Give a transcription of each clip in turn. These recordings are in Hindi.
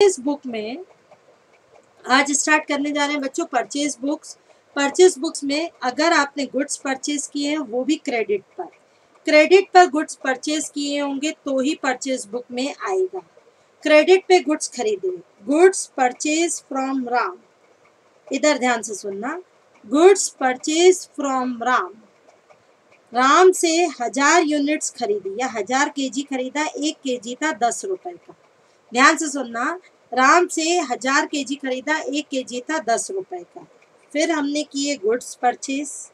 परचेज बुक में आज स्टार्ट करने जा रहे हैं बच्चों परचेज बुक्स। परचेज बुक्स में अगर आपने गुड्स परचेज किए हैं वो भी क्रेडिट पर गुड्स परचेज किए होंगे तो ही परचेज बुक में आएगा। क्रेडिट पे गुड्स खरीदे, गुड्स परचेज फ्रॉम राम, इधर ध्यान से सुनना, goods purchase from Ram, Ram से 1000 यूनिट्स खरीदी या 1000 केजी खरीदा, 1 केजी था 10 रुपए का। ध्यान से सुनना, राम से 1000 केजी खरीदा, 1 केजी था 10 रुपए का। फिर हमने किए गुड्स परचेज,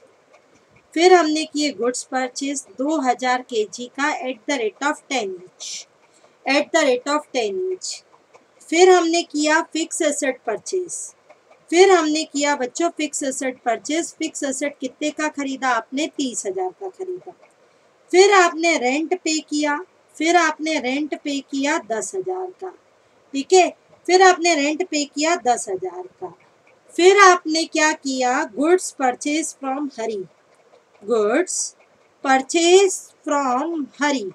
2000 केजी का eight the rate of 10 each. फिर हमने किया फिक्स एसेट परचेज, फिर हमने किया बच्चों fix asset purchase. Fix asset कितने का खरीदा आपने? 30,000 का खरीदा। फिर आपने रेंट पे किया, 10,000 का, ठीक है। फिर आपने रेंट पे किया 10,000 का। फिर आपने क्या किया? गुड्स परचेज फ्रॉम हरी,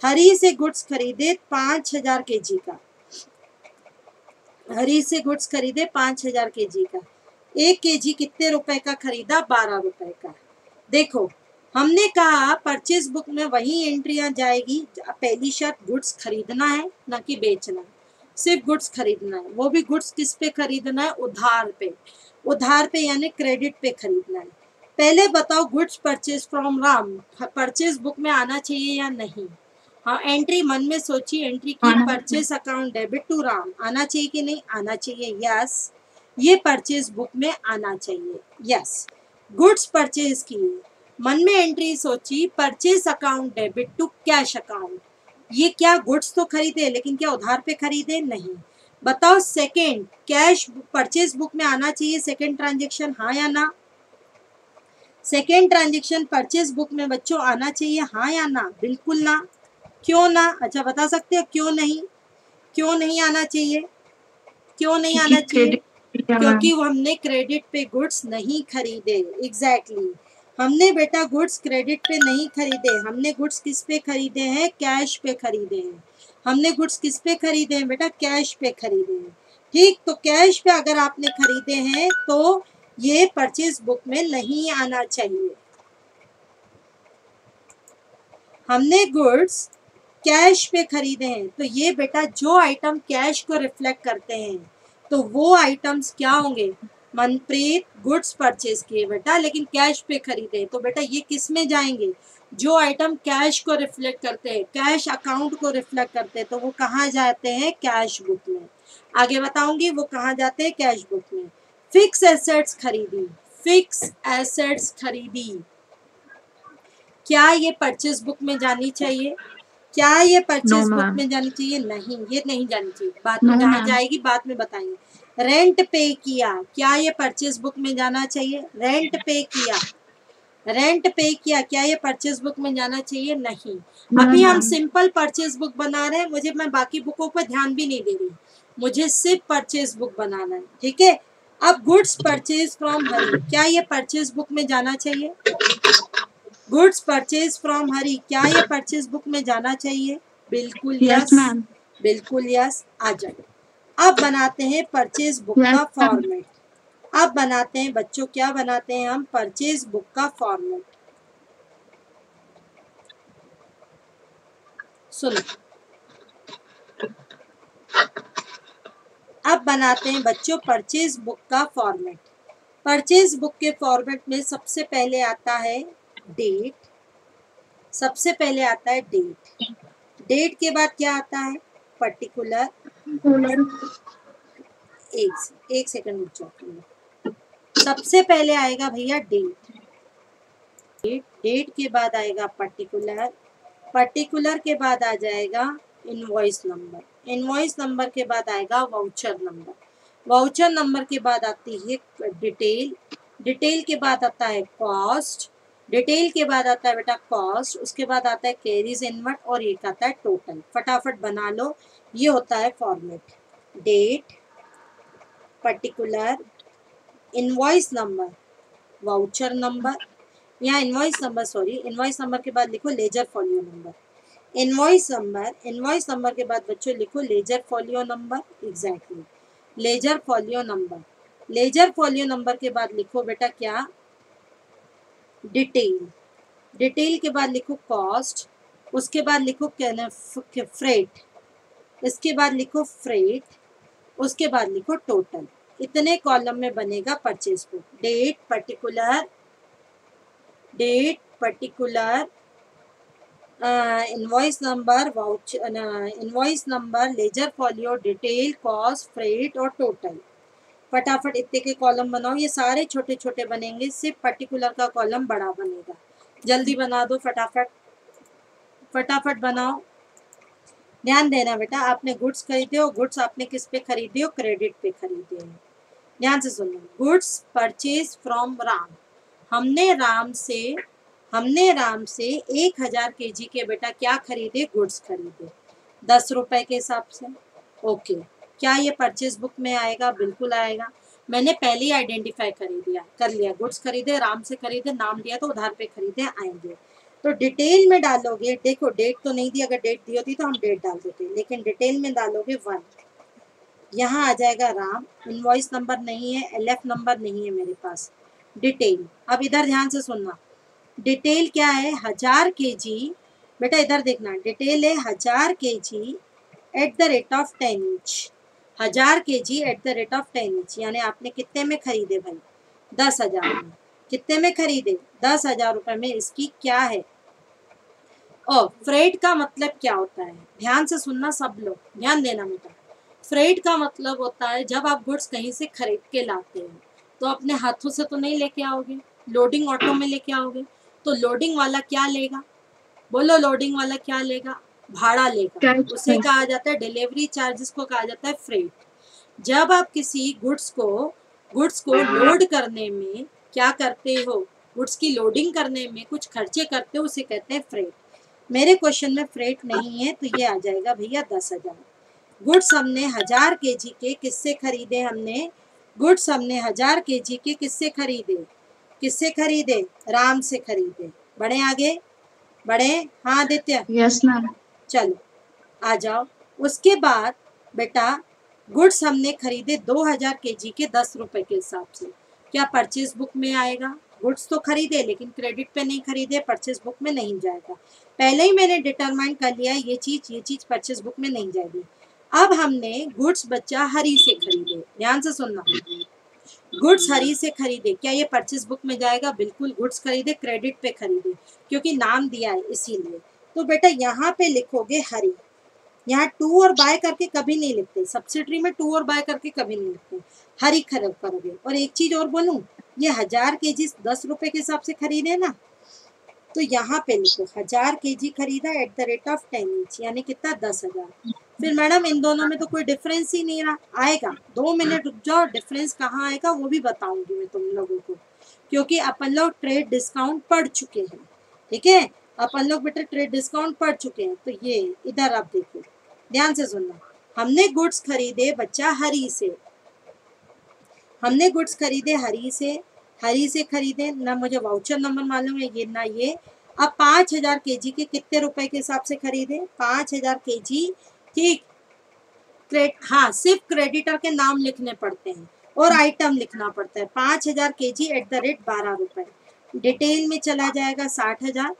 हरी से गुड्स खरीदे 5,000 केजी का, हरी से गुड्स खरीदे 5,000 केजी का। 1 केजी कितने रुपए का खरीदा? 12 रुपए का। देखो हमने कहा परचेज बुक में वही एंट्रियां जाएगी। पहली शर्त गुड्स खरीदना है ना कि बेचना, सिर्फ गुड्स खरीदना है। वो भी गुड्स किस पे खरीदना है? उधार पे यानी क्रेडिट पे खरीदना है। पहले बताओ goods purchase from Ram purchase book में आना चाहिए या नहीं? हाँ, एंट्री मन में सोची, एंट्री की purchase account debit to Ram, आना चाहिए कि नहीं? आना चाहिए, यस। ये परचेज बुक में आना चाहिए, यस। गुड्स परचेज की, मन में एंट्री सोची purchase account debit to cash account. ये क्या गुड्स तो खरीदे लेकिन क्या उधार पे खरीदे? नहीं। बताओ सेकेंड कैश परचेज बुक में आना चाहिए सेकेंड ट्रांजेक्शन, हाँ या ना? सेकेंड ट्रांजेक्शन परचेज बुक में बच्चों आना चाहिए, हाँ या ना? बिल्कुल ना। क्यों ना? अच्छा बता सकते हो क्यों नहीं आना चाहिए? क्यों नहीं आना चाहिए? क्योंकि वो हमने क्रेडिट पे गुड्स नहीं खरीदे। एग्जैक्टली हमने बेटा गुड्स क्रेडिट पे नहीं खरीदे, हमने गुड्स किस पे खरीदे हैं? कैश पे खरीदे हैं। हमने गुड्स किस पे खरीदे हैं बेटा? कैश पे खरीदे हैं, ठीक। तो कैश पे अगर आपने खरीदे हैं तो ये परचेज बुक में नहीं आना चाहिए। हमने गुड्स कैश पे खरीदे हैं तो ये बेटा जो आइटम कैश को रिफ्लेक्ट करते हैं तो वो आइटम्स क्या होंगे? मनप्रीत गुड्स परचेज किए बेटा लेकिन कैश पे खरीदे, तो बेटा ये किस में जाएंगे? जो आइटम कैश को रिफ्लेक्ट करते हैं, कैश अकाउंट को रिफ्लेक्ट करते हैं, तो वो कहाँ जाते हैं? कैश बुक में। आगे बताऊंगी वो कहाँ जाते हैं? कैश बुक में। फिक्स एसेट्स खरीदी, क्या ये परचेज बुक में जानी चाहिए? क्या ये परचेज बुक में जानी चाहिए? नहीं, ये नहीं जानी चाहिए। बाद में कहाँ जाएगी? बाद में बताएंगे। रेंट पे किया, क्या ये परचेज बुक में जाना चाहिए? रेंट पे किया, क्या ये परचेज बुक में जाना चाहिए? नहीं। अभी हम सिंपल परचेज बुक बना रहे हैं, मैं बाकी बुकों पर ध्यान भी नहीं दे रही, मुझे सिर्फ परचेज बुक बनाना है, ठीक है। अब गुड्स परचेज फ्रॉम हरी, क्या ये परचेज बुक में जाना चाहिए? गुड्स परचेज फ्रॉम हरी, क्या ये परचेज बुक में जाना चाहिए? बिल्कुल यस, बिल्कुल यस। आ जाए। अब बनाते हैं परचेज बुक का फॉर्मेट। अब बनाते हैं बच्चों, क्या बनाते हैं हम? परचेज बुक का फॉर्मेट। सुनो, अब बनाते हैं बच्चों परचेज बुक का फॉर्मेट। परचेज बुक के फॉर्मेट में सबसे पहले आता है डेट, डेट के बाद क्या आता है? पर्टिकुलर। एक सेकंड रुक जाओ। सबसे पहले आएगा भैया डेट के बाद आएगा पर्टिकुलर के बाद आ जाएगा इनवॉइस नंबर के बाद आएगा वाउचर नंबर के बाद आती है डिटेल के बाद आता है कॉस्ट, डिटेल के बाद आता है बेटा कॉस्ट, उसके बाद आता है कैरीज इनवर्ट और एक आता है टोटल। फटाफट बना लो, ये होता है format. Date, particular, invoice number, voucher number, यहाँ इनवॉइस नंबर के बाद लिखो ledger folio number. Invoice number के बाद बच्चों लिखो ledger folio number, exactly ledger folio number. Ledger folio number के बाद लिखो बेटा क्या, डिटेल। डिटेल के बाद लिखो कॉस्ट, उसके बाद लिखो फ्रेट, इसके बाद लिखो फ्रेट, उसके बाद लिखो टोटल। इतने कॉलम में बनेगा purchase book. Date particular invoice number, invoice number, ledger folio, detail, cost, freight और टोटल। फटाफट इतने के कॉलम बनाओ, ये सारे छोटे छोटे बनेंगे, सिर्फ पर्टिकुलर का कॉलम बड़ा बनेगा। जल्दी बना दो, फटाफट फटाफट बनाओ। ध्यान देना बेटा, आपने गुड्स खरीदे हो, गुड्स आपने किस पे खरीदे हो, क्रेडिट पे खरीदे हो। ध्यान से सुनो, गुड्स परचेज फ्रॉम राम, हमने राम से 1000 kg के बेटा क्या खरीदे, गुड्स खरीदे 10 रुपए के हिसाब से। ओके, क्या ये परचेज बुक में आएगा? बिल्कुल आएगा। मैंने पहले ही आइडेंटिफाई कर लिया, गुड्स खरीदे, राम से खरीदे, नाम दिया तो उधार पे खरीदे, आएंगे। तो डिटेल में डालोगे, देखो डेट तो नहीं दी, अगर डेट दी होती तो हम डेट डाल देते, लेकिन डिटेल में डालोगे 1, यहाँ आ जाएगा राम। इनवॉइस नंबर नहीं है, LF नंबर नहीं है मेरे पास। डिटेल, अब इधर ध्यान से सुनना, डिटेल क्या है, 1000 kg बेटा, इधर देखना, डिटेल है 1000 kg eight the rate of 10 inch. 1000 kg eight the rate of 10 inch, यानी आपने कितने में खरीदे भाई, 10,000 में। कितने में खरीदे, 10,000 रुपए में। इसकी क्या है, और फ्रेट का मतलब क्या होता है, ध्यान से सुनना सब लोग, ध्यान देना बेटा। फ्रेट का मतलब होता है जब आप गुड्स कहीं से खरीद के लाते हो तो अपने हाथों से तो नहीं लेके आओगे, लोडिंग ऑटो में लेके आओगे। तो लोडिंग वाला क्या लेगा, बोलो, लोडिंग वाला क्या लेगा, भाड़ा लेगा, उसे कहा जाता है डिलीवरी चार्जेस को कहा जाता है फ्रेट। जब आप किसी गुड्स को लोड करने में क्या करते हो, गुड्स की लोडिंग करने में कुछ खर्चे करते हो, उसे कहते हैं फ्रेट। मेरे क्वेश्चन में फ्रेट नहीं है, तो ये आ जाएगा भैया 10,000। गुड्स हमने 1000 kg के किससे खरीदे, हमने गुड्स हमने 1000 kg के किससे खरीदे, राम से खरीदे। बढ़े आगे, बढ़े, हाँ आदित्य, यस मैम। चलो आ जाओ। उसके बाद बेटा गुड्स हमने खरीदे 2000 kg के 10 रुपए के हिसाब से, क्या परचेज बुक में आएगा? गुड्स तो खरीदे लेकिन क्रेडिट पे नहीं खरीदे, परचेज बुक में नहीं जाएगा। पहले ही मैंने डिटरमाइन कर लिया ये चीज परचेज बुक में नहीं जाएगी। अब हमने गुड्स बच्चा हरी से खरीदे, ध्यान से सुनना, गुड्स हरी से खरीदे, क्या ये परचेज बुक में जाएगा? बिल्कुल, गुड्स खरीदे, क्रेडिट पे खरीदे, क्योंकि नाम दिया है इसीलिए। तो बेटा यहाँ पे लिखोगे हरी, यहाँ टू और बाय करके कभी नहीं लिखते, सब्सिडरी में टू और बाय करके कभी नहीं लिखते, हरी खरीद करोगे। और एक चीज और बोलूं, ये 1000 kg 10 रुपए के हिसाब से खरीदे ना, तो यहाँ पे लिखो 1000 kg खरीदा eight the rate of 10 inch, यानी कितना, 10,000। फिर मैडम इन दोनों में तो कोई डिफरेंस ही नहीं रहा, आएगा 2 मिनट रुक जाओ, डिफरेंस कहाँ आएगा वो भी बताऊंगी मैं तुम लोगों को, क्योंकि अपन लोग ट्रेड डिस्काउंट पढ़ चुके हैं, ठीक है, अपन लोग बेटा ट्रेड डिस्काउंट पढ़ चुके हैं। तो ये इधर आप देखो, ध्यान से सुनना, हमने गुड्स खरीदे बच्चा हरी से, हमने गुड्स खरीदे हरी से खरीदे ना, मुझे वाउचर नंबर मालूम है ये ना ये। अब 5000 kg के कितने रुपए के हिसाब से खरीदे, 5000 kg, ठीक, हाँ सिर्फ क्रेडिटर के नाम लिखने पड़ते हैं और आइटम लिखना पड़ता है। 5000 kg एट द रेट 12 रुपए। डिटेल में चला जाएगा 60,000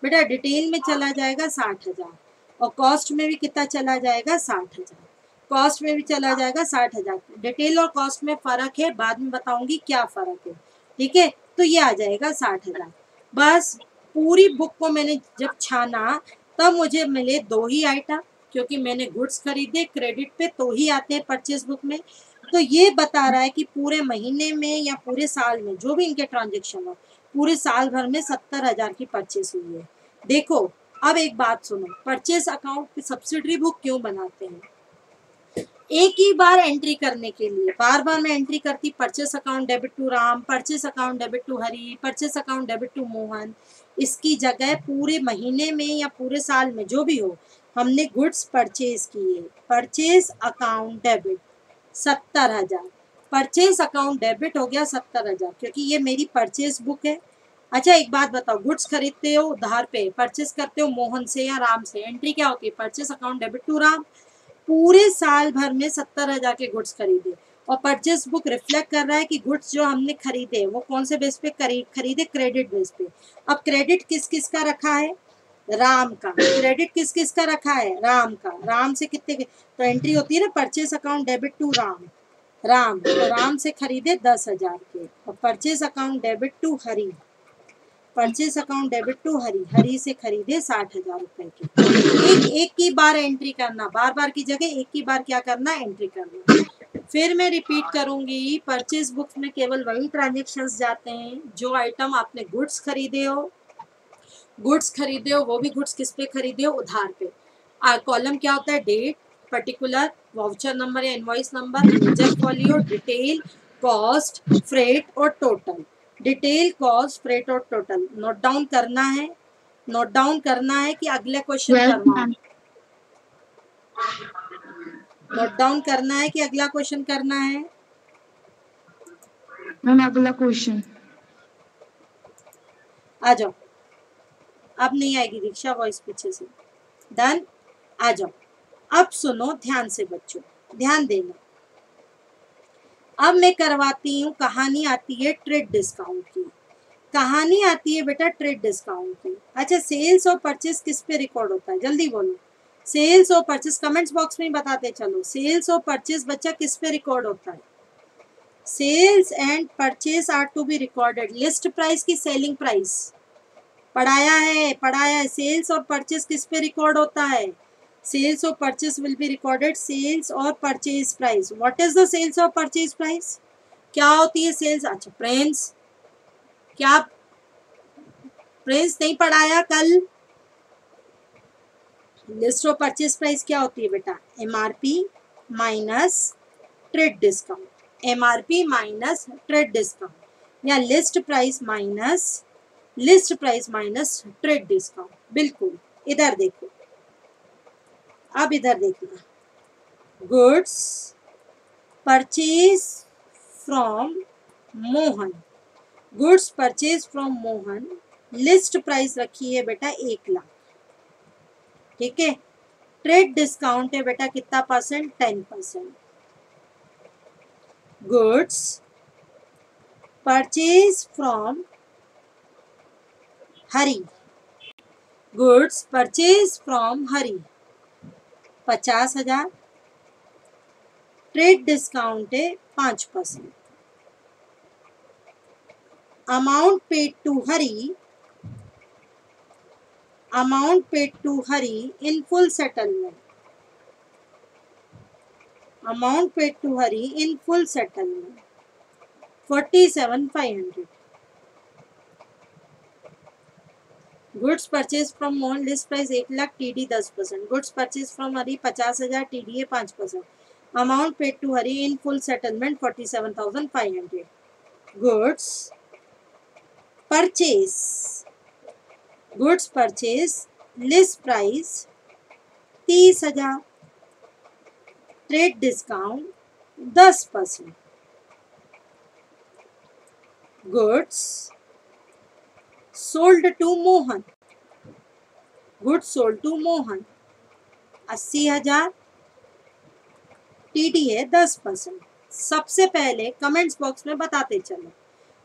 बेटा, डिटेल में चला जाएगा 60,000, और कॉस्ट में भी कितना चला जाएगा, 60,000, कॉस्ट में भी चला जाएगा 60,000। डिटेल और कॉस्ट में फर्क है, बाद में बताऊंगी क्या फर्क है, ठीक है। तो ये आ जाएगा 60,000। बस पूरी बुक को मैंने जब छाना तब मुझे मिले 2 ही आइटम, क्योंकि मैंने गुड्स खरीदे क्रेडिट पे तो ही आते हैं परचेज बुक में। तो ये बता रहा है कि पूरे महीने में या पूरे साल में जो भी इनके ट्रांजेक्शन हो, पूरे साल भर में 70,000 की परचेस हुई है। देखो अब एक बात सुनो, परचेस अकाउंट की सब्सिडरी बुक क्यों बनाते हैं, एक ही बार एंट्री करने के लिए। बार बार मैं एंट्री करती purchase account debit to Ram, purchase account debit to Hari, purchase account debit to Mohan. इसकी जगह पूरे महीने में या पूरे साल में जो भी हो, हमने गुड्स परचेज किए, purchase account debit 70,000, purchase account debit हो गया 70,000, क्योंकि ये मेरी परचेज बुक है, अच्छा एक बात बताओ, गुड्स खरीदते हो उधार पे, परचेस करते हो मोहन से या राम से, एंट्री क्या होती है? Purchase account debit to Ram. पूरे साल भर में 70,000 के गुड्स खरीदे और परचेस बुक रिफ्लेक्ट कर रहा है कि गुड्स जो हमने खरीदे वो कौन से बेस पे खरीदे? क्रेडिट बेस पे। अब क्रेडिट किस किस का रखा है? राम का। क्रेडिट किस किस का रखा है? राम का। राम से कितने के? तो एंट्री होती है ना purchase account debit to Ram. Ram तो राम से खरीदे 10,000 के, और purchase account debit to Hari, purchase account debit to Hari, Hari से खरीदे 60,000 रुपए के। एक एक की बार एंट्री करना, बार बार की जगह एक ही बार क्या करना? एंट्री करना। फिर मैं रिपीट करूंगी, परचेस बुक्स में केवल वही ट्रांजेक्शन्स जाते हैं जो आइटम आपने गुड्स खरीदे हो। गुड्स खरीदे हो वो भी गुड्स किस पे खरीदे हो? उधार पे। कॉलम क्या होता है? डेट, पर्टिकुलर, वाउचर नंबर या invoice number, major folio, detail, cost, freight और टोटल। डिटेल, कॉस्ट, फ्रेट और टोटल नोट डाउन करना है। नोट डाउन करना है कि अगले क्वेश्चन यस करवाऊं? मैम। नोट डाउन करना है कि अगला क्वेश्चन करना है? मैम अगला क्वेश्चन। आ जाओ। अब नहीं आएगी दीक्षा वॉइस पीछे से। डन। आ जाओ। अब सुनो ध्यान से बच्चों, ध्यान देना। अब मैं करवाती हूँ, कहानी आती है ट्रेड डिस्काउंट की। कहानी आती है बेटा ट्रेड डिस्काउंट की। अच्छा सेल्स और परचेस किस पे रिकॉर्ड होता है? जल्दी बोलो। सेल्स और परचेस कमेंट्स बॉक्स में ही बताते चलो। सेल्स और परचेस बच्चा किस पे रिकॉर्ड होता है? Sales and purchase are to be recorded. List price की सेलिंग प्राइस पढ़ाया है, पढ़ाया है। सेल्स और परचेस किस पे रिकॉर्ड होता है? सेल्स और purchase will be recorded sales और purchase price. What is the sales और परचेज प्राइस? क्या होती है सेल्स? अच्छा प्रिंस, क्या प्रिंस नहीं पढ़ाया कल? लिस्ट ऑफ परचेज प्राइस क्या होती है बेटा? MRP minus trade discount, MRP minus trade discount, या list price minus trade discount. बिल्कुल। इधर देखो, अब इधर देखना। Goods purchase from Mohan, goods purchase from Mohan, list price रखी है बेटा 1,00,000। ठीक है। ट्रेड डिस्काउंट है बेटा कितना percent? 10%। Goods purchase from Hari, goods purchase from Hari 50,000, trade discount है 5%। Amount paid to Hari, amount paid to Hari in full settlement, amount paid to Hari in full settlement 47,500। Goods purchase from Mohan, list price 1,00,000, TD 10%। Goods purchase from Hari 50,000, TDA 5%। Amount paid to Hari in full settlement 47,500। Goods purchase, goods purchase list price 30,000, trade discount 10%। Goods sold to Mohan, goods sold to Mohan 80,000, TD है 10%। सबसे पहले कमेंट्स बॉक्स में बताते चलो,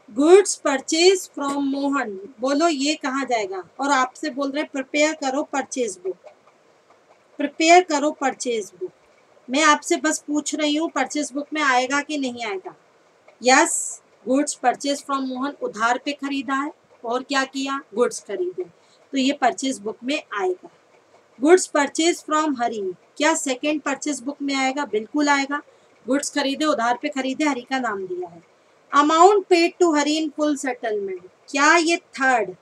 गुड्स परचेज फ्रॉम मोहन, बोलो ये कहाँ जाएगा? और आपसे बोल रहे प्रिपेयर करो परचेज बुक, प्रिपेयर करो परचेज बुक। मैं आपसे बस पूछ रही हूँ परचेज बुक में आएगा कि नहीं आएगा? Yes. Goods purchase from Mohan उधार पे खरीदा है और क्या किया? गुड्स खरीदे, तो ये परचेज बुक में आएगा। गुड्स परचेज फ्रॉम हरी, क्या सेकेंड परचेज बुक में आएगा? बिल्कुल आएगा। गुड्स खरीदे, उधार पे खरीदे, हरी का नाम दिया है। Amount paid to Hari in full settlement, क्या ये थर्ड?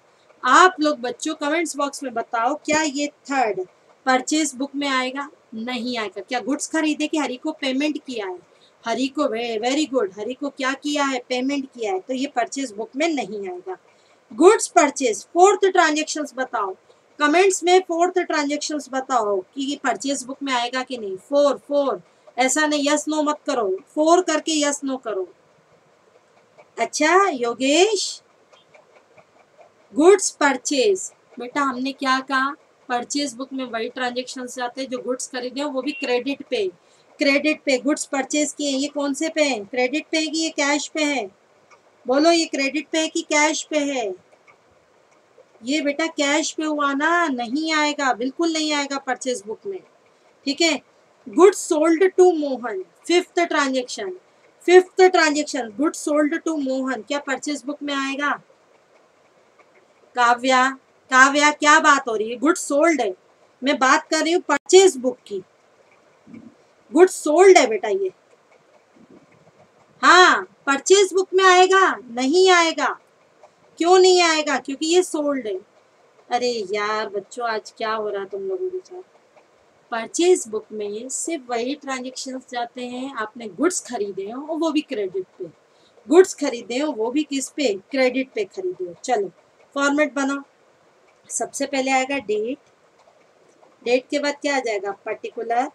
आप लोग बच्चों कमेंट्स बॉक्स में बताओ, क्या ये थर्ड परचेज बुक में आएगा? नहीं आएगा। क्या गुड्स खरीदे कि हरी को पेमेंट किया है? हरी को, वेरी गुड, हरी को क्या किया है? पेमेंट किया है, तो ये परचेज बुक में नहीं आएगा। गुड्स परचेज फोर्थ ट्रांजेक्शन्स बताओ, कमेंट्स में फोर्थ ट्रांजेक्शन्स बताओ कि ये परचेज बुक में आएगा कि नहीं। फोर, ऐसा नहीं यस नो मत करो, 4 करके यस नो करो। अच्छा योगेश, गुड्स परचेज, बेटा हमने क्या कहा, परचेज बुक में वही ट्रांजेक्शन आते हैं जो गुड्स खरीदे हो, वो भी क्रेडिट पे। क्रेडिट पे गुड्स परचेज किए, ये कौन से पे है, क्रेडिट पे है कि ये कैश पे है, बोलो ये क्रेडिट पे है कि कैश पे है, ये बेटा कैश पे हुआ ना, नहीं आएगा, बिल्कुल नहीं आएगा परचेज बुक में, ठीक है। Goods sold to Mohan, fifth transaction, fifth transaction goods sold to Mohan, क्या परचेज बुक में आएगा। काव्या, काव्या क्या बात हो रही है, गुड्स सोल्ड है, मैं बात कर रही हूँ परचेज बुक की, गुड्स सोल्ड है बेटा ये, हाँ परचेज बुक में आएगा, नहीं आएगा, क्यों नहीं आएगा, क्योंकि ये सोल्ड है। अरे यार बच्चों आज क्या हो रहा है तुम लोगों के साथ, परचेज बुक में सिर्फ वही ट्रांजेक्शन्स जाते हैं, आपने गुड्स खरीदे हो और वो भी क्रेडिट पे, गुड्स खरीदे हो वो भी किस पे, क्रेडिट पे खरीदे हो। चलो फॉर्मेट बनाओ, सबसे पहले आएगा डेट, डेट के बाद क्या आ जाएगा, पर्टिकुलर,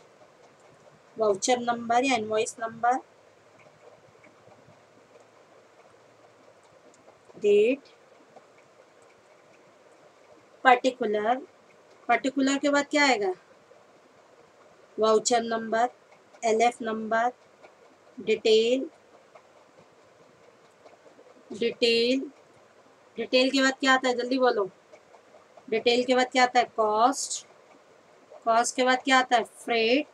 वाउचर नंबर या invoice number, date, particular, particular के बाद क्या आएगा, voucher number, LF number, detail, detail, detail के बाद क्या आता है, जल्दी बोलो, डिटेल के बाद क्या आता है, कॉस्ट, कॉस्ट के बाद क्या आता है, फ्रेट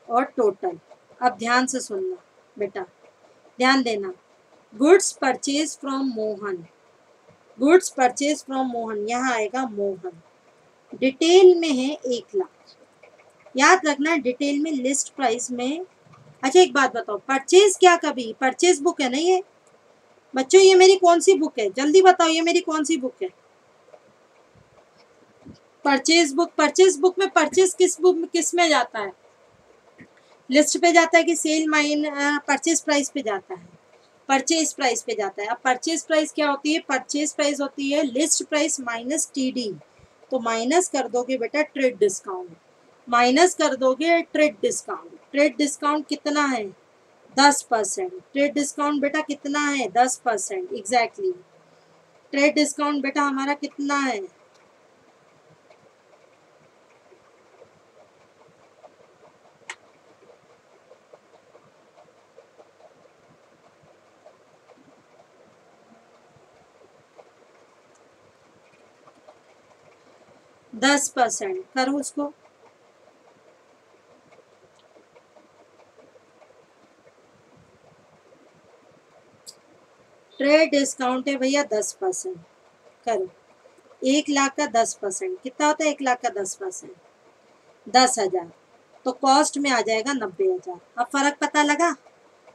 और टोटल। अब ध्यान से सुनना बेटा, ध्यान देना, goods purchase from Mohan, goods purchase from Mohan, यहाँ आएगा मोहन, डिटेल में है 1,00,000, याद रखना डिटेल में लिस्ट प्राइस में। अच्छा एक बात बताओ, परचेज क्या, कभी परचेज बुक है ना ये बच्चों, ये मेरी कौन सी बुक है, जल्दी बताओ ये मेरी कौन सी बुक है, परचेज बुक, परचेज बुक में परचेज किस बुक में, किस में जाता है, लिस्ट पे जाता है कि सेल माइन परचेज प्राइस पे जाता है, परचेज प्राइस पे जाता है। अब परचेज प्राइस क्या होती है, परचेज प्राइस होती है लिस्ट प्राइस माइनस टीडी, तो माइनस कर दोगे बेटा ट्रेड डिस्काउंट, माइनस कर दोगे ट्रेड डिस्काउंट, ट्रेड डिस्काउंट कितना है 10%, ट्रेड डिस्काउंट बेटा कितना है 10%, एग्जैक्टली, ट्रेड डिस्काउंट बेटा हमारा कितना है, दस परसेंट, करो उसको, ट्रेड डिस्काउंट है भैया 10%, करो, 1,00,000 का 10% कितना होता है, 1,00,000 का 10%, 10,000, तो कॉस्ट में आ जाएगा 90,000। अब फर्क पता लगा,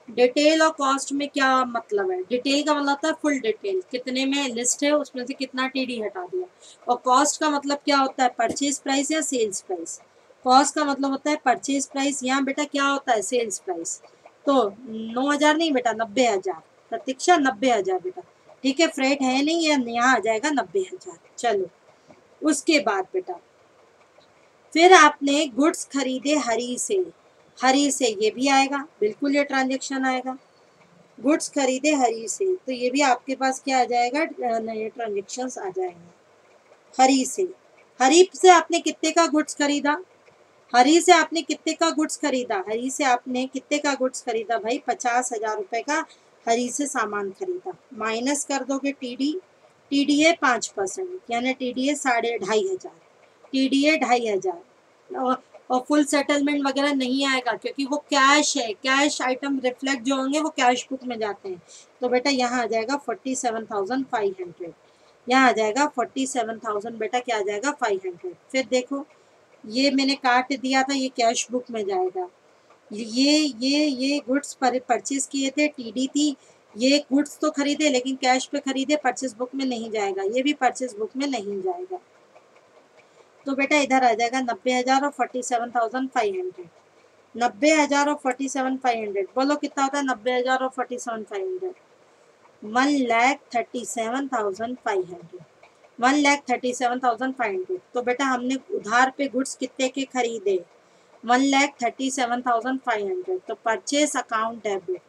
डिटेल और कॉस्ट में क्या मतलब है, डिटेल का मतलब होता है फुल डिटेल, कितने में लिस्ट है उसमें से कितना टीडी हटा दिया, और कॉस्ट का मतलब क्या होता है, परचेज प्राइस या सेल्स प्राइस, कॉस्ट का मतलब होता है परचेज प्राइस, यहाँ बेटा क्या होता है सेल्स प्राइस, तो 9,000 नहीं बेटा 90,000, प्रतीक्षा 90,000 बेटा, ठीक है, फ्रेट है नहीं, यहाँ आ जाएगा 90,000। चलो उसके बाद बेटा फिर आपने गुड्स खरीदे हरी से, हरी से ये भी आएगा, बिल्कुल ये ट्रांजेक्शन आएगा, गुड्स खरीदे हरी से, तो ये भी आपके पास क्या आ जाएगा, नए ट्रांजेक्शन्स आ जाएंगे। हरी से, हरी से आपने कितने का गुड्स खरीदा, हरी से आपने कितने का गुड्स खरीदा, हरी से आपने कितने का गुड्स खरीदा भाई, 50,000 रुपए का हरी से सामान खरीदा, माइनस कर दोगे टीडी, टीडी है 5%, यानी टीडी है 2,500, टीडी है 2,500, और फुल सेटलमेंट वगैरह नहीं आएगा क्योंकि वो कैश है, कैश आइटम रिफ्लेक्ट जो होंगे वो कैश बुक में जाते हैं, तो बेटा यहाँ आ जाएगा 47,500, यहाँ आ जाएगा 47,000 बेटा, क्या आ जाएगा 500। फिर देखो ये मैंने काट दिया था, ये कैश बुक में जाएगा, ये गुड्स परचेज किए थे, टीडी थी, ये गुड्स तो खरीदे लेकिन कैश पे खरीदे, परचेज बुक में नहीं जाएगा, ये भी परचेज बुक में नहीं जाएगा, तो बेटा इधर आ जाएगा 90,000 और 47,500, 90,000 और 47,500, बोलो कितना होता है 90,000 और 47,500, 1,37,500, 1,37,500, तो बेटा हमने उधार पे गुड्स कितने के खरीदे, 1,37,500, तो purchase account debit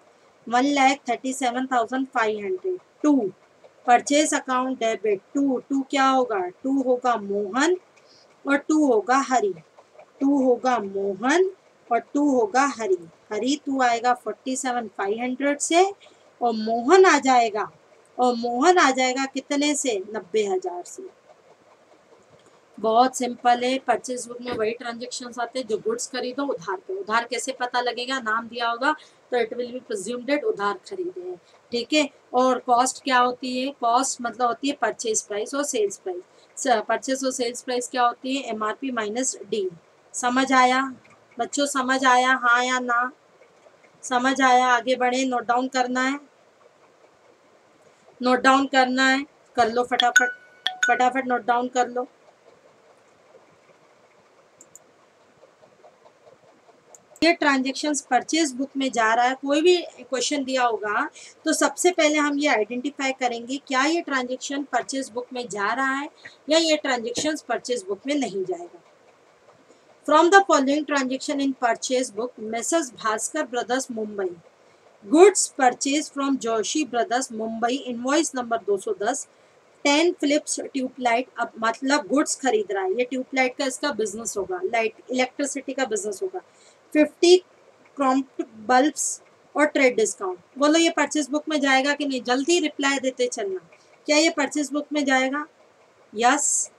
1,37,500 to purchase account debit to, to क्या होगा, टू होगा मोहन और टू होगा हरी, टू होगा मोहन और टू होगा हरी, हरी टू आएगा 47,500 से और मोहन आ जाएगा, और मोहन आ जाएगा कितने से, 90,000 से। बहुत सिंपल है। परचेज बुक में वही ट्रांजेक्शन्स आते हैं जो गुड्स खरीदो उधार पे। उधार कैसे पता लगेगा, नाम दिया होगा तो it will be presumed that उधार खरीदे हैं, ठीक है। और कॉस्ट क्या होती है, कॉस्ट मतलब होती है परचेज प्राइस और सेल्स प्राइस। परचेज और सेल्स प्राइस क्या होती है, एमआरपी माइनस डी। समझ आया बच्चों, समझ आया, हाँ या ना, समझ आया। आगे बढ़े, नोट डाउन करना है, नोट डाउन करना है, कर लो फटाफट, फटाफट नोट डाउन कर लो। ये ट्रांजेक्शन्स परचेज बुक में जा रहा है, कोई भी क्वेश्चन दिया होगा तो सबसे पहले हम ये आइडेंटिफाई करेंगे क्या ये ट्रांजेक्शन परचेज बुक में जा रहा है या ये ट्रांजेक्शन्स परचेज बुक में नहीं जाएगा। From the following transaction in purchase book, messrs Bhaskar brothers Mumbai, goods purchase from Joshi brothers Mumbai, invoice number 210, 10 Philips tube light. अब मतलब गुड्स खरीद रहा है, ये ट्यूबलाइट का इसका बिजनेस होगा, लाइट इलेक्ट्रिसिटी का बिजनेस होगा। 50 क्रॉम्प्ट बल्ब्स और ट्रेड डिस्काउंट। बोलो ये परचेज बुक में जाएगा कि नहीं, जल्दी रिप्लाई देते चलना। क्या ये परचेज बुक में जाएगा, यस,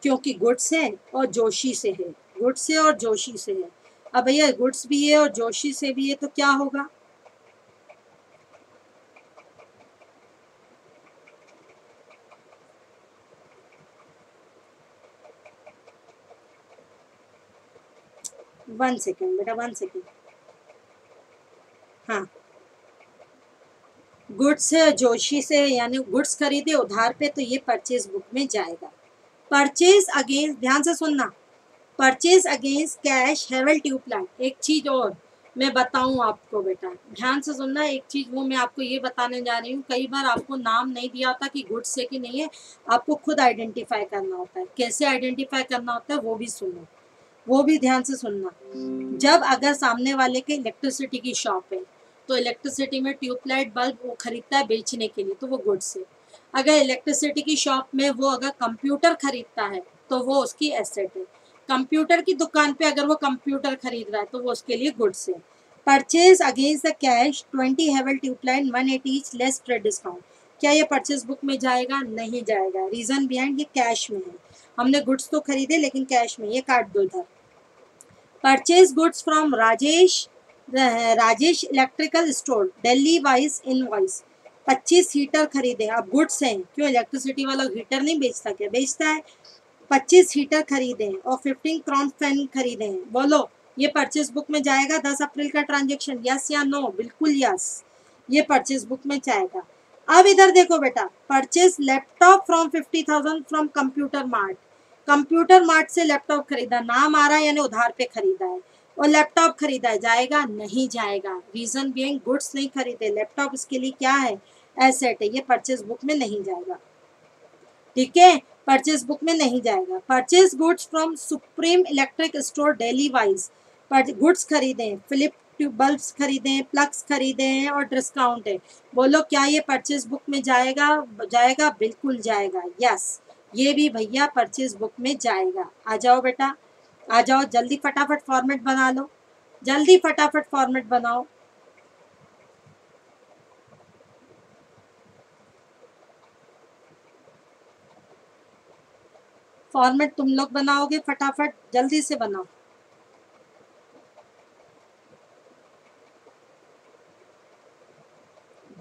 क्योंकि गुड्स है और जोशी से है, गुड्स से और जोशी से है। अब भैया गुड्स भी है और जोशी से भी है तो क्या होगा, वन सेकेंड बेटा, वन सेकेंड, हाँ, गुड्स जोशी से यानी गुड्स खरीदे उधार पे तो ये परचेज बुक में जाएगा। परचेज अगेंस्ट, ध्यान से सुनना, परचेज अगेंस्ट कैश हेवल ट्यूबलाइट। एक चीज और मैं बताऊं आपको बेटा, ध्यान से सुनना, एक चीज वो मैं आपको ये बताने जा रही हूँ, कई बार आपको नाम नहीं दिया होता कि गुड्स है कि नहीं है, आपको खुद आइडेंटिफाई करना होता है। कैसे आइडेंटिफाई करना होता है वो भी सुनो, वो भी ध्यान से सुनना। जब अगर सामने वाले के इलेक्ट्रिसिटी की शॉप है तो इलेक्ट्रिसिटी में ट्यूबलाइट बल्ब वो खरीदता है बेचने के लिए तो वो गुड्स है। अगर इलेक्ट्रिसिटी की शॉप में वो अगर कंप्यूटर खरीदता है तो वो उसकी एसेट है। कंप्यूटर की दुकान पे अगर वो कंप्यूटर खरीद रहा है तो वो उसके लिए गुड्स है। Purchase against the cash 20 Havells tube light 180 each less trade discount. क्या ये परचेज बुक में जाएगा, नहीं जाएगा। रीजन बिहाइंड, ये कैश में है, हमने गुड्स तो खरीदे लेकिन कैश में, ये काट दो इधर। Purchase goods from Rajesh, Rajesh electrical store Delhi wise invoice, 25 heater खरीदे। अब गुड्स हैं, क्यों इलेक्ट्रिसिटी वाला हीटर नहीं बेचता, क्या बेचता है। 25 हीटर खरीदे और 15 क्रॉन फैन खरीदे। बोलो ये परचेज बुक में जाएगा 10 अप्रैल का ट्रांजेक्शन, यस या नो, बिल्कुल यस, ये परचेज बुक में जाएगा। अब इधर देखो बेटा, purchase laptop from 50,000 from computer mart, computer mart से लैपटॉप खरीदा, नाम आ रहा है यानी उधार पे खरीदा है और लैपटॉप खरीदा है, जाएगा नहीं जाएगा। रीजन बीइंग गुड्स नहीं खरीदे, लैपटॉप इसके लिए क्या है, एसेट है, ये परचेज बुक में नहीं जाएगा, ठीक है, परचेज बुक में नहीं जाएगा। Purchase goods from supreme electric store Delhi wise, goods खरीदे, फिलिप ट्यूब बल्ब्स खरीदे, प्लग्स खरीदे हैं और डिस्काउंट है। बोलो क्या ये परचेज बुक में जाएगा, जाएगा, बिल्कुल जाएगा, यस, ये भी भैया परचेज बुक में जाएगा। आ जाओ बेटा, आ जाओ, जल्दी फटाफट फॉर्मेट बना लो, जल्दी फटाफट फॉर्मेट बनाओ। फॉर्मेट तुम लोग बनाओगे, फटाफट जल्दी से बनाओ।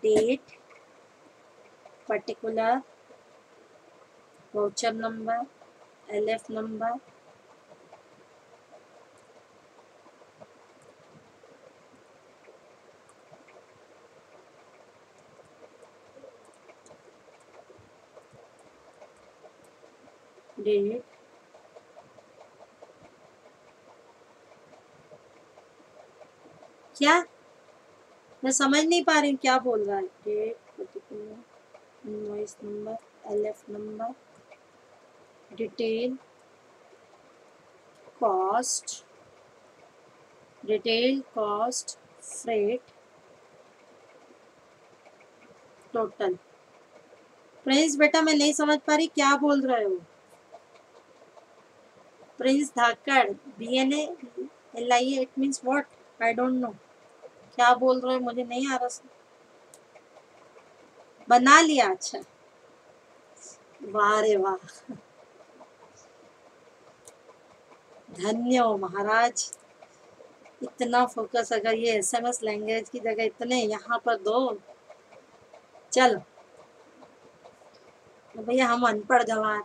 Date, particular, voucher number, LF number, date, क्या, मैं समझ नहीं पा रही हूँ क्या बोल रहा है। Date, particular, invoice number, LF number, detail, cost, detail cost, freight, total, Prince बेटा मैं नहीं समझ पा रही क्या बोल रहे हो। Prince Dhakad BNA LIA it means what I don't know क्या बोल रहे हो मुझे नहीं आ रहा। बना लिया अच्छा वाह रे वाह धन्य हो महाराज। इतना फोकस अगर ये SMS लैंग्वेज की जगह इतने यहाँ पर दो चलो तो भैया हम अनपढ़ गंवार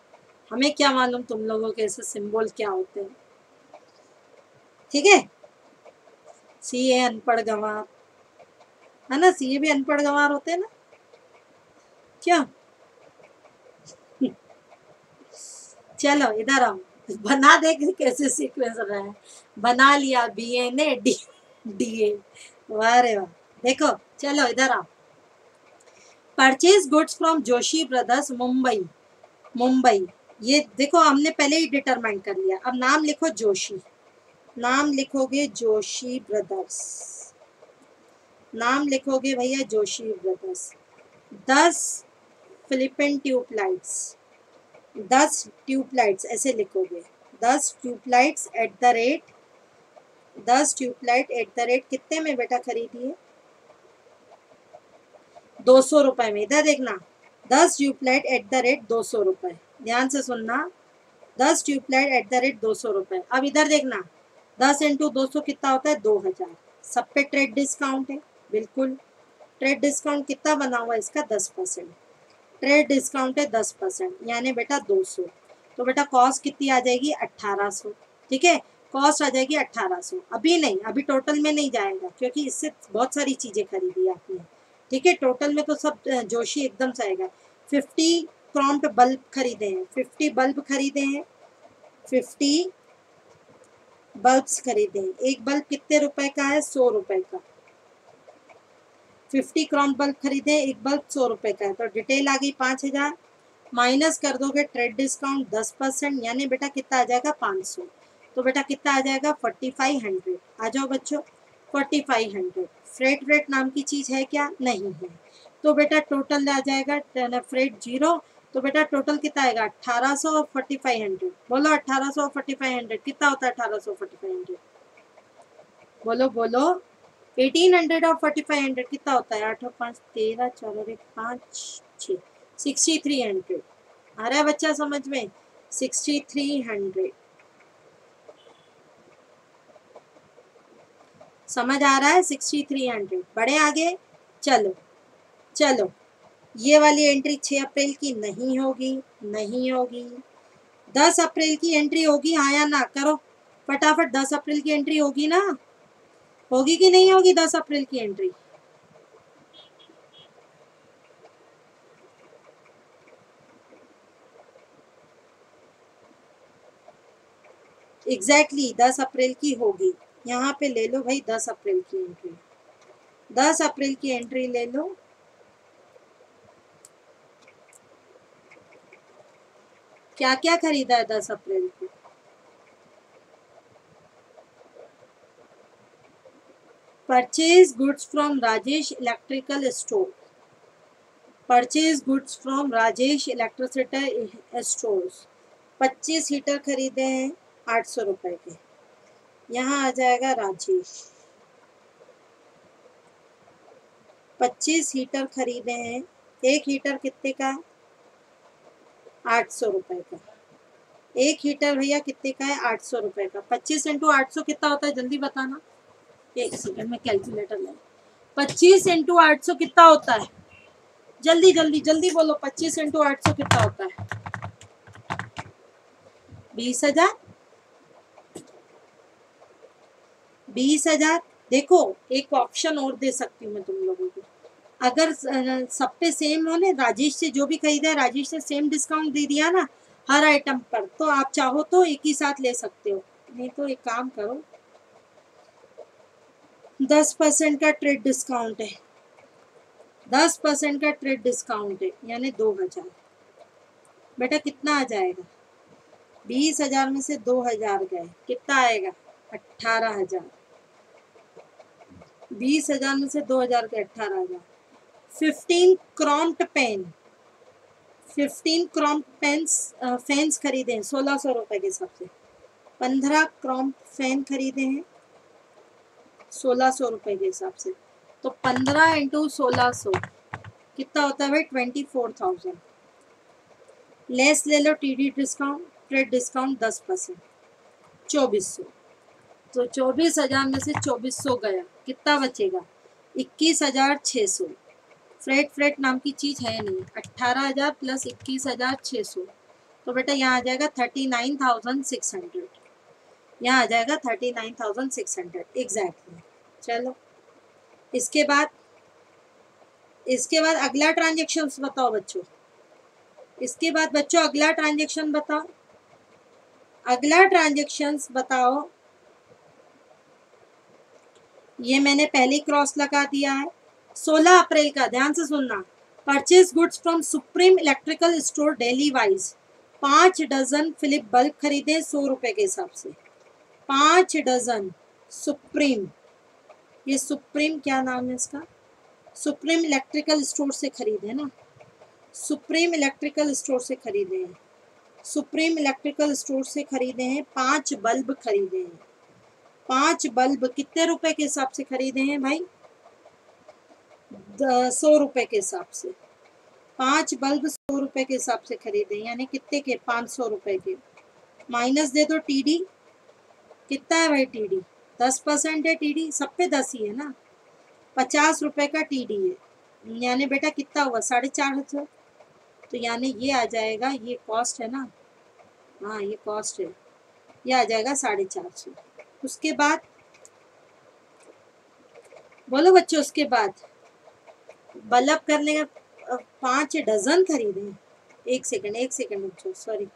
हमें क्या मालूम तुम लोगों के ऐसे सिंबल क्या होते हैं। ठीक है CA अनपढ़ गंवार है ना CA भी अनपढ़ गंवार होते हैं ना क्या। चलो इधर आओ बना दे कैसे सीक्वेंस रहा है। बना लिया BNA DA वाह रे वाह। देखो चलो इधर आओ purchase goods from Joshi brothers Mumbai Mumbai. ये देखो हमने पहले ही डिटरमाइन कर लिया। अब नाम लिखो जोशी नाम लिखोगे जोशी ब्रदर्स नाम लिखोगे भैया Joshi brothers 10 Philips tube lights 10 tube lights ऐसे लिखोगे 10 tube lights at the rate 10 tube light at the rate कितने में बेटा खरीदिए 200 रुपए में। इधर देखना 10 ट्यूबलाइट एट द रेट 200 रुपए ध्यान से सुनना 10 ट्यूबलाइट एट द रेट 200 रुपए। अब इधर देखना 10 इंटू 200 कितना होता है 2000। सब पे ट्रेड डिस्काउंट है बिल्कुल। ट्रेड डिस्काउंट कितना बना हुआ है इसका 10%। ट्रेड डिस्काउंट है 10% यानी बेटा 200। तो बेटा कॉस्ट कितनी आ जाएगी 1800। ठीक है कॉस्ट आ जाएगी 1800। अभी नहीं अभी टोटल में नहीं जाएगा क्योंकि इससे बहुत सारी चीजें खरीदी आपने। ठीक है टोटल में तो सब जोशी एकदम से आएगा। 50 क्रॉम्प्ट बल्ब खरीदे हैं 50 बल्ब खरीदे हैं 50 बल्ब्स खरीदे हैं। एक बल्ब कितने रुपए का है 100 रुपए का। 50 क्रॉम्प्ट बल्ब खरीदे एक बल्ब 100 रुपए का है तो डिटेल आ गई 5000 माइनस कर दोगे ट्रेड डिस्काउंट 10% यानी बेटा कितना आ जाएगा 500। तो बेटा कितना आ जाएगा 4500। आ जाओ बच्चों 4500। फ्रेट रेट नाम की चीज है क्या नहीं है। तो बेटा टोटल आ जाएगा फ्रेट जीरो। तो बेटा टोटल कितना आएगा 1800 और 4500। बोलो 1800 और 4500 कितना होता है 1800 4500 बोलो बोलो 1800 और 4500 कितना होता है 8 और 5 13 4 और 1 5 6 6300। आ रहा है बच्चा समझ में 6300 समझ आ रहा है 6300। बढ़े आगे चलो चलो ये वाली एंट्री 6 अप्रैल की नहीं होगी नहीं होगी 10 अप्रैल की एंट्री होगी हाँ या ना करो फटाफट 10 अप्रैल की एंट्री होगी ना होगी कि नहीं होगी 10 अप्रैल की एंट्री। एग्जैक्टली 10 अप्रैल की होगी। यहाँ पे ले लो भाई 10 अप्रैल की एंट्री 10 अप्रैल की एंट्री ले लो। क्या क्या खरीदा है 10 अप्रैल को purchase goods from Rajesh electrical store purchase goods from Rajesh electricity stores 25 heater खरीदे हैं 800 रुपए के। यहाँ आ जाएगा राजेश 25 हीटर खरीदे हैं। एक हीटर कितने का 800 रुपए का। एक हीटर भैया कितने का है 800 रुपए का। 25 इंटू 800 कितना होता है जल्दी बताना। एक सेकंड में कैलकुलेटर ले 25 इंटू 800 कितना होता है जल्दी जल्दी जल्दी बोलो 25 इंटू 800 कितना होता है 20,000 20,000। देखो एक ऑप्शन और दे सकती हूँ मैं तुम लोगों को अगर सब पे सेम हो ना राजेश से जो भी खरीदा है राजेश से सेम डिस्काउंट दे दिया ना हर आइटम पर तो आप चाहो तो एक ही साथ ले सकते हो। नहीं तो एक काम करो 10% का ट्रेड डिस्काउंट है 10% का ट्रेड डिस्काउंट है यानी 2000। बेटा कितना आ जाएगा 20,000 में से 2000 गए कितना आएगा 18,000। 20,000 में से 2000 के 18,000। 15 क्रॉम्प्ट पेन 15 क्रोम पेन्स फैंस खरीदे हैं 1600 रुपए के हिसाब से। 15 क्रोम फैन खरीदे हैं 1600 रुपए के हिसाब से। तो 15 इंटू 1600 कितना होता है भाई? 24,000। लेस ले लो टीडी डिस्काउंट, ट्रेड डिस्काउंट 10%, 2400। तो 24,000 में से 2400 गया, कितना बचेगा? 21,600। फ्रेट फ्रेट नाम की चीज है नहीं। 18,000 प्लस 21,600, तो बेटा यहाँ आ जाएगा 39,600। यहाँ आ जाएगा 39,600 एग्जैक्टली। चलो इसके बाद अगला ट्रांजेक्शन बताओ बच्चों। इसके बाद बच्चों अगला ट्रांजेक्शन बताओ। अगला ट्रांजेक्शन बताओ। ये मैंने पहले क्रॉस लगा दिया है। 16 अप्रैल का, ध्यान से सुनना। Purchase goods from supreme electrical store Delhi वाइज 5 डजन फिलिप बल्ब खरीदे 100 रुपए के हिसाब से। 5 डजन सुप्रीम, ये सुप्रीम क्या नाम है इसका? सुप्रीम इलेक्ट्रिकल स्टोर से खरीदे ना, सुप्रीम इलेक्ट्रिकल स्टोर से खरीदे हैं। सुप्रीम इलेक्ट्रिकल स्टोर से खरीदे हैं। 5 बल्ब खरीदे हैं। 5 बल्ब कितने रुपए के हिसाब से खरीदे हैं भाई? 100 रुपए के हिसाब से। 5 बल्ब 100 रुपए के हिसाब से खरीदे, यानी कितने के? 500 रुपए के। माइनस दे दो टीडी, कितना है भाई टीडी? 10% है टीडी, सब पे 10 ही है ना। 50 रुपए का टीडी है, यानी बेटा कितना हुआ? 4,500। तो यानी ये आ जाएगा, ये कॉस्ट है ना, हाँ ये कॉस्ट है, ये आ जाएगा 450। उसके बाद बोलो बच्चों, उसके बाद बल्ब करने का 5 डजन खरीदे। एक सेकंड बच्चों, सॉरी,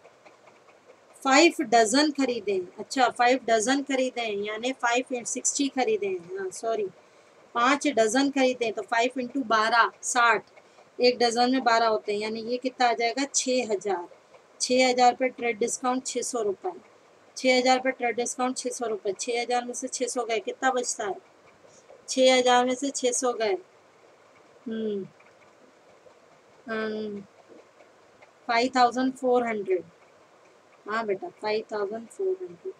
5 डजन खरीदे हैं। अच्छा 5 डजन खरीदे हैं, यानी 5 × 60 खरीदे हैं। हाँ सॉरी, 5 डजन खरीदे हैं तो 5 × 12 60। एक डजन में 12 होते हैं, यानी ये कितना आ जाएगा? 6,000। 6,000 पे ट्रेड डिस्काउंट 600 रुपये। 6,000 पे ट्रेड डिस्काउंट 600 रुपये। 6,000 में से 600 गए, कितना बचता है? 6,000 में से 600 गए, 5,400। हाँ बेटा 5,400।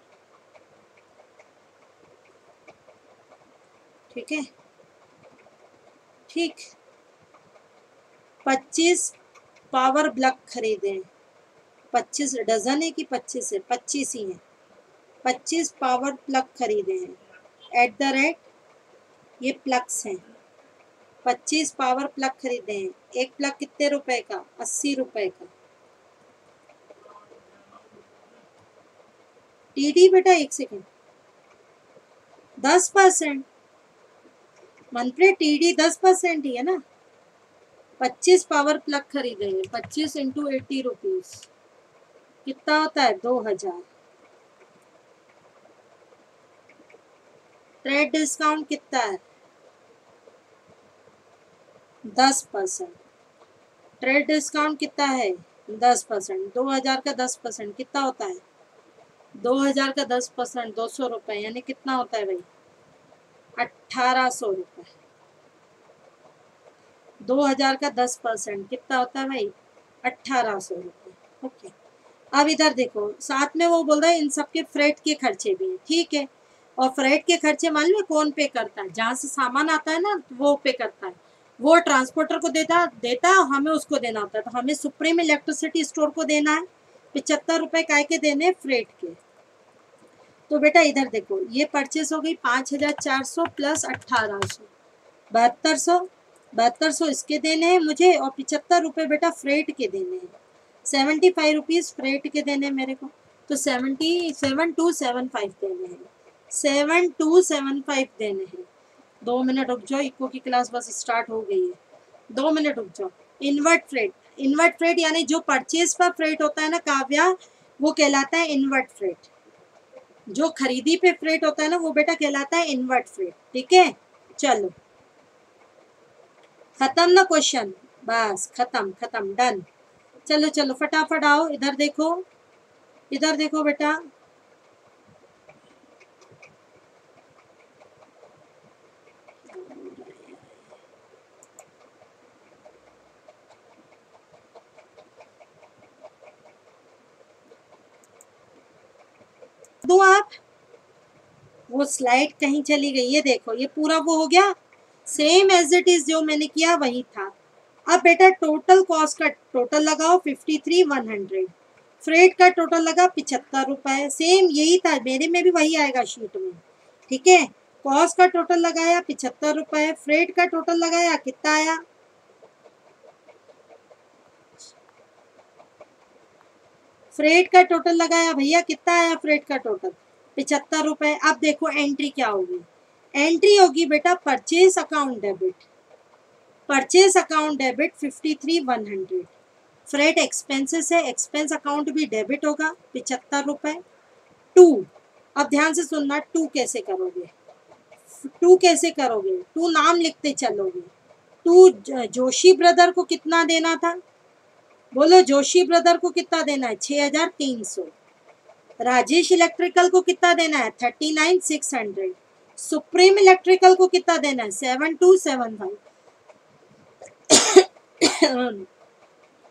ठीक है, ठीक। 25 पावर ब्लॉक खरीदे हैं। 25 डजन है कि 25 है? 25 ही है। 25 पावर प्लग खरीदे हैं। एट द रेट, ये प्लग्स हैं। 25 पावर प्लग खरीदे हैं। एक प्लग कितने रुपए का? 80 रुपए का। टीडी बेटा एक सेकेंड, 10%। मनप्रीत टीडी 10% ही है ना। 25 पावर प्लग खरीदे हैं, 25 × 80 रुपीज, कितना होता है? 2,000। ट्रेड डिस्काउंट कितना है? 10%। ट्रेड डिस्काउंट कितना है? 10%। 2,000 का 10% कितना होता है? 2,000 का 10% 200 रुपये, यानी कितना होता है भाई? 1,800 रुपये। 2,000 का 10% कितना होता है भाई? 1,800 रुपये। ओके, अब इधर देखो, साथ में वो बोल रहा है इन सब के फ्रेट के खर्चे भी हैं, ठीक है। और फ्रेट के खर्चे मालूम है कौन पे करता है? जहाँ से सामान आता है ना, वो पे करता है। वो ट्रांसपोर्टर को देता है, हमें उसको देना होता है। तो हमें सुप्रीम इलेक्ट्रिसिटी स्टोर को देना है 75 रुपये काय के देने, फ्रेट के। तो बेटा इधर देखो, ये परचेस हो गई 5,400 प्लस 1,800, 7,200। 7,200 इसके देने हैं मुझे, और 75 रुपये बेटा फ्रेट के देने हैं। 75 रुपीज़ फ्रेट के देने मेरे को, तो 7,275 देने हैं। 7,275 देने हैं। 2 मिनट रुक जाओ, इको की क्लास बस स्टार्ट हो गई है, 2 मिनट रुक जाओ। इनवर्ट फ्रेट यानी जो परचेज पर फ्रेट होता है ना काव्या, वो कहलाता है इनवर्ट फ्रेट। जो खरीदी पे फ्रेट होता है ना, वो बेटा कहलाता है इनवर्ट फ्रेट। ठीक है, चलो खत्म ना क्वेश्चन, बस खत्म डन। चलो चलो फटाफट आओ, इधर देखो बेटा। दूं आप, वो स्लाइड कहीं चली गई, ये देखो ये पूरा वो हो गया, सेम एज इट इज जो मैंने किया वही था। अब बेटा टोटल कॉस्ट का टोटल लगाओ 53,100, फ्रेट का टोटल लगा 75 रुपए, सेम यही था मेरे में भी वही आएगा शीट में, ठीक है। कॉस्ट का टोटल लगाया 75 रुपए, फ्रेट का टोटल लगाया कितना आया, फ्रेट का टोटल लगाया भैया कितना आया, फ्रेट का टोटल 75 रुपए। अब देखो एंट्री क्या होगी, एंट्री होगी बेटा purchase account debit, purchase account debit 53,100, freight expenses है, एक्सपेंस अकाउंट भी डेबिट होगा 75 रुपए। टू, अब ध्यान से सुनना, टू कैसे करोगे, टू कैसे करोगे, टू नाम लिखते चलोगे। टू जोशी ब्रदर को कितना देना था, बोलो जोशी ब्रदर को कितना देना है, 6,300। राजेश इलेक्ट्रिकल को कितना देना है, 39,600। सुप्रीम इलेक्ट्रिकल को कितना देना है, 7,275।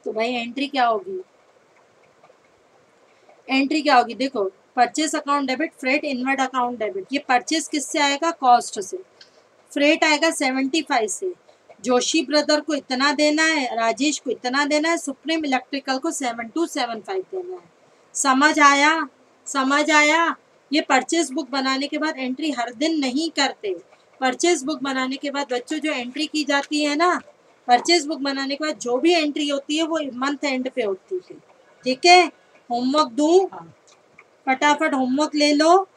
तो भाई एंट्री क्या होगी, एंट्री क्या होगी, देखो purchase account debit, freight inward account debit, ये परचेस किससे आएगा, कॉस्ट से, फ्रेट आएगा 75 से, जोशी ब्रदर को इतना देना है, राजेश को इतना देना है, सुप्रीम इलेक्ट्रिकल को 7,275 देना है। समझ आया, समझ आया। ये परचेस बुक बनाने के बाद एंट्री हर दिन नहीं करते, परचेस बुक बनाने के बाद बच्चों जो एंट्री की जाती है ना, परचेस बुक बनाने के बाद जो भी एंट्री होती है वो मंथ एंड पे होती है, ठीक है। होमवर्क दूं, फटाफट होमवर्क ले लो।